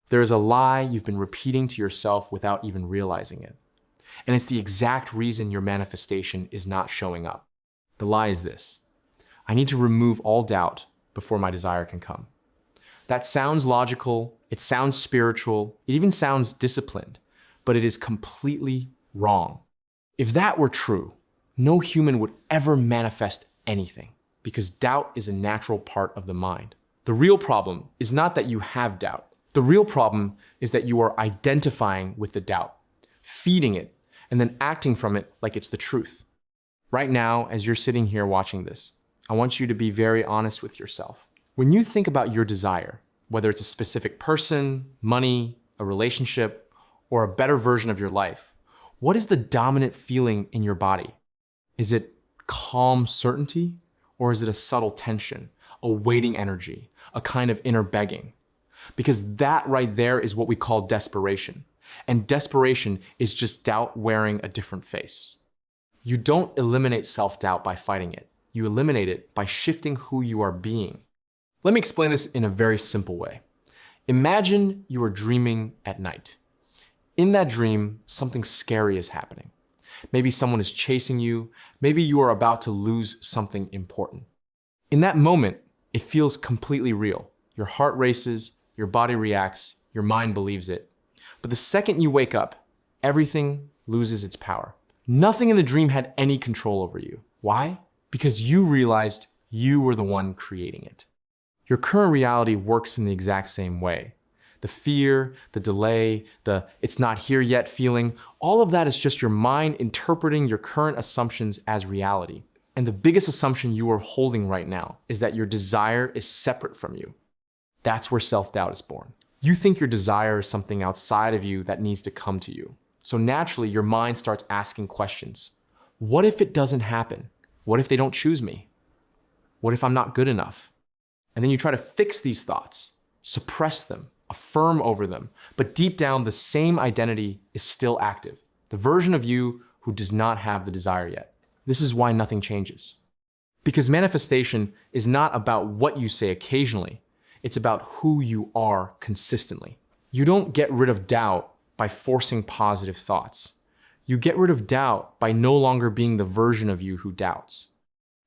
There is a lie you've been repeating to yourself without even realizing it. And it's the exact reason your manifestation is not showing up. The lie is this: I need to remove all doubt before my desire can come. That sounds logical, it sounds spiritual, it even sounds disciplined, but it is completely wrong. If that were true, no human would ever manifest anything, because doubt is a natural part of the mind. The real problem is not that you have doubt. The real problem is that you are identifying with the doubt, feeding it, and then acting from it like it's the truth. Right now, as you're sitting here watching this, I want you to be very honest with yourself. When you think about your desire, whether it's a specific person, money, a relationship, or a better version of your life, what is the dominant feeling in your body? Is it calm certainty, or is it a subtle tension, a waiting energy, a kind of inner begging? Because that right there is what we call desperation. And desperation is just doubt wearing a different face. You don't eliminate self-doubt by fighting it. You eliminate it by shifting who you are being. Let me explain this in a very simple way. Imagine you are dreaming at night. In that dream, something scary is happening. Maybe someone is chasing you. Maybe you are about to lose something important. In that moment, it feels completely real. Your heart races, your body reacts, your mind believes it. But the second you wake up, everything loses its power. Nothing in the dream had any control over you. Why? Because you realized you were the one creating it. Your current reality works in the exact same way. The fear, the delay, the "it's not here yet" feeling, all of that is just your mind interpreting your current assumptions as reality. And the biggest assumption you are holding right now is that your desire is separate from you. That's where self-doubt is born. You think your desire is something outside of you that needs to come to you. So naturally, your mind starts asking questions. What if it doesn't happen? What if they don't choose me? What if I'm not good enough? And then you try to fix these thoughts, suppress them, affirm over them. But deep down, the same identity is still active. The version of you who does not have the desire yet. This is why nothing changes. Because manifestation is not about what you say occasionally. It's about who you are consistently. You don't get rid of doubt by forcing positive thoughts. You get rid of doubt by no longer being the version of you who doubts.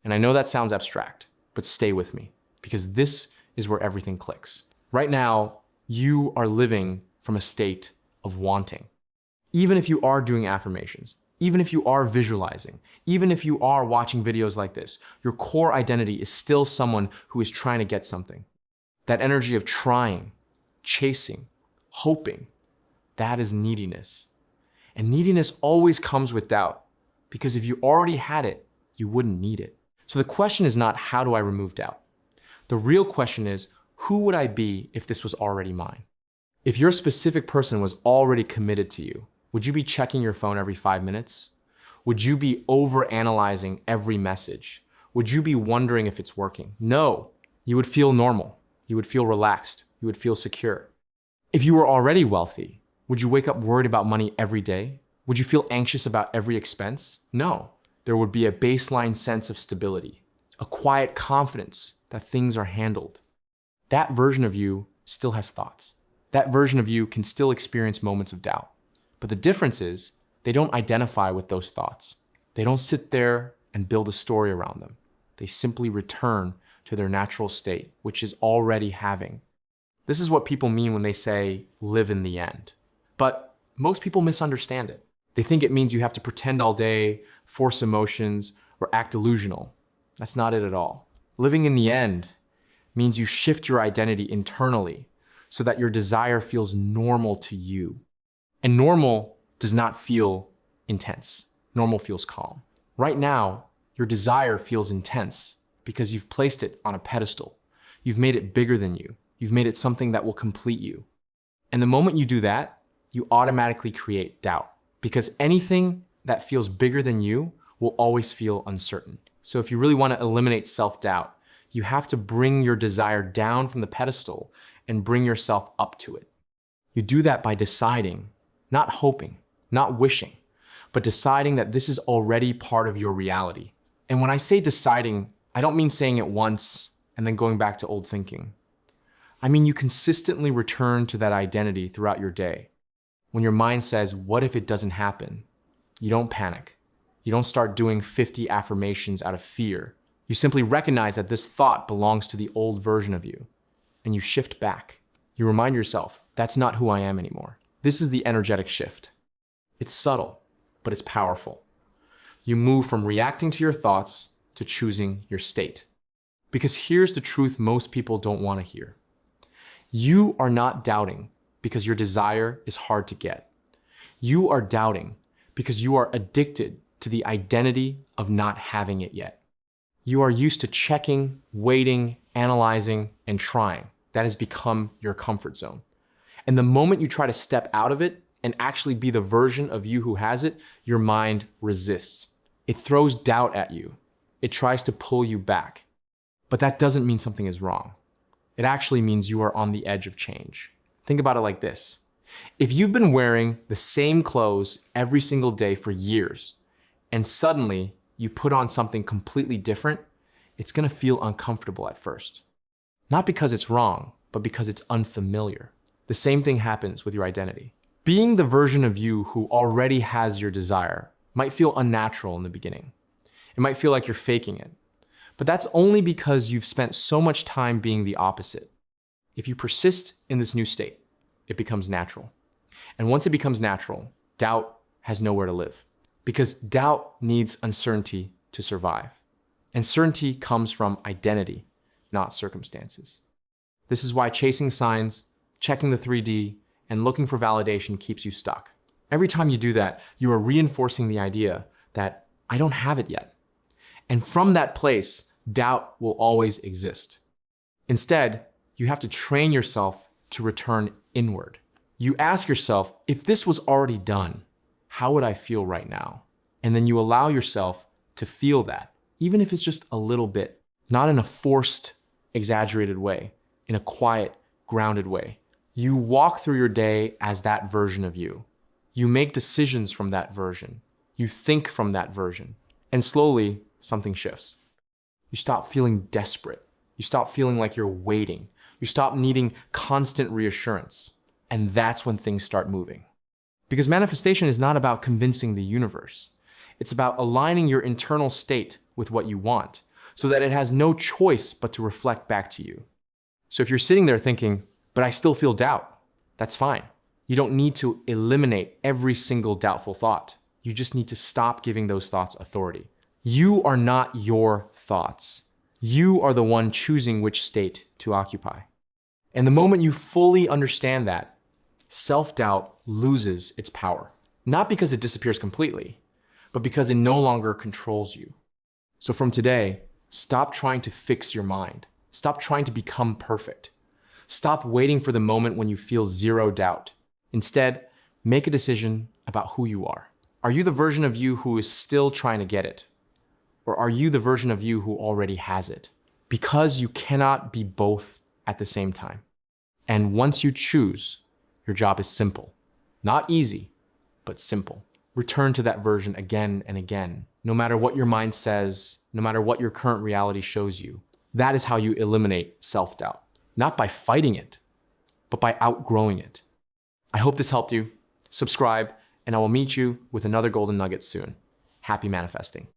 And I know that sounds abstract, but stay with me, because this is where everything clicks. Right now, you are living from a state of wanting. Even if you are doing affirmations, even if you are visualizing, even if you are watching videos like this, your core identity is still someone who is trying to get something. That energy of trying, chasing, hoping, that is neediness. And neediness always comes with doubt, because if you already had it, you wouldn't need it. So the question is not, how do I remove doubt? The real question is, who would I be if this was already mine? If your specific person was already committed to you, would you be checking your phone every 5 minutes? Would you be overanalyzing every message? Would you be wondering if it's working? No, you would feel normal. You would feel relaxed. You would feel secure. If you were already wealthy, would you wake up worried about money every day? Would you feel anxious about every expense? No. There would be a baseline sense of stability, a quiet confidence that things are handled. That version of you still has thoughts. That version of you can still experience moments of doubt. But the difference is, they don't identify with those thoughts. They don't sit there and build a story around them. They simply return to their natural state, which is already having. This is what people mean when they say, live in the end. But most people misunderstand it. They think it means you have to pretend all day, force emotions, or act delusional. That's not it at all. Living in the end means you shift your identity internally so that your desire feels normal to you. And normal does not feel intense. Normal feels calm. Right now, your desire feels intense because you've placed it on a pedestal. You've made it bigger than you. You've made it something that will complete you. And the moment you do that, you automatically create doubt, because anything that feels bigger than you will always feel uncertain. So if you really want to eliminate self-doubt, you have to bring your desire down from the pedestal and bring yourself up to it. You do that by deciding, not hoping, not wishing, but deciding that this is already part of your reality. And when I say deciding, I don't mean saying it once and then going back to old thinking. I mean, you consistently return to that identity throughout your day. When your mind says, what if it doesn't happen? You don't panic. You don't start doing 50 affirmations out of fear. You simply recognize that this thought belongs to the old version of you, and you shift back. You remind yourself, that's not who I am anymore. This is the energetic shift. It's subtle, but it's powerful. You move from reacting to your thoughts to choosing your state. Because here's the truth most people don't want to hear. You are not doubting because your desire is hard to get. You are doubting because you are addicted to the identity of not having it yet. You are used to checking, waiting, analyzing, and trying. That has become your comfort zone. And the moment you try to step out of it and actually be the version of you who has it, your mind resists. It throws doubt at you. It tries to pull you back. But that doesn't mean something is wrong. It actually means you are on the edge of change. Think about it like this. If you've been wearing the same clothes every single day for years, and suddenly you put on something completely different, it's gonna feel uncomfortable at first. Not because it's wrong, but because it's unfamiliar. The same thing happens with your identity. Being the version of you who already has your desire might feel unnatural in the beginning. It might feel like you're faking it. But that's only because you've spent so much time being the opposite. If you persist in this new state, it becomes natural. And once it becomes natural, doubt has nowhere to live. Because doubt needs uncertainty to survive. And certainty comes from identity, not circumstances. This is why chasing signs, checking the 3D, and looking for validation keeps you stuck. Every time you do that, you are reinforcing the idea that I don't have it yet. And from that place, doubt will always exist. Instead, you have to train yourself to return inward. You ask yourself, if this was already done, how would I feel right now? And then you allow yourself to feel that, even if it's just a little bit, not in a forced, exaggerated way, in a quiet, grounded way. You walk through your day as that version of you. You make decisions from that version. You think from that version. And slowly, something shifts. You stop feeling desperate. You stop feeling like you're waiting. You stop needing constant reassurance. And that's when things start moving. Because manifestation is not about convincing the universe. It's about aligning your internal state with what you want so that it has no choice but to reflect back to you. So if you're sitting there thinking, but I still feel doubt, that's fine. You don't need to eliminate every single doubtful thought. You just need to stop giving those thoughts authority. You are not your thoughts. You are the one choosing which state to occupy. And the moment you fully understand that, self-doubt loses its power. Not because it disappears completely, but because it no longer controls you. So from today, stop trying to fix your mind. Stop trying to become perfect. Stop waiting for the moment when you feel zero doubt. Instead, make a decision about who you are. Are you the version of you who is still trying to get it? Or are you the version of you who already has it? Because you cannot be both at the same time. And once you choose, your job is simple. Not easy, but simple. Return to that version again and again, no matter what your mind says, no matter what your current reality shows you. That is how you eliminate self-doubt. Not by fighting it, but by outgrowing it. I hope this helped you. Subscribe, and I will meet you with another golden nugget soon. Happy manifesting.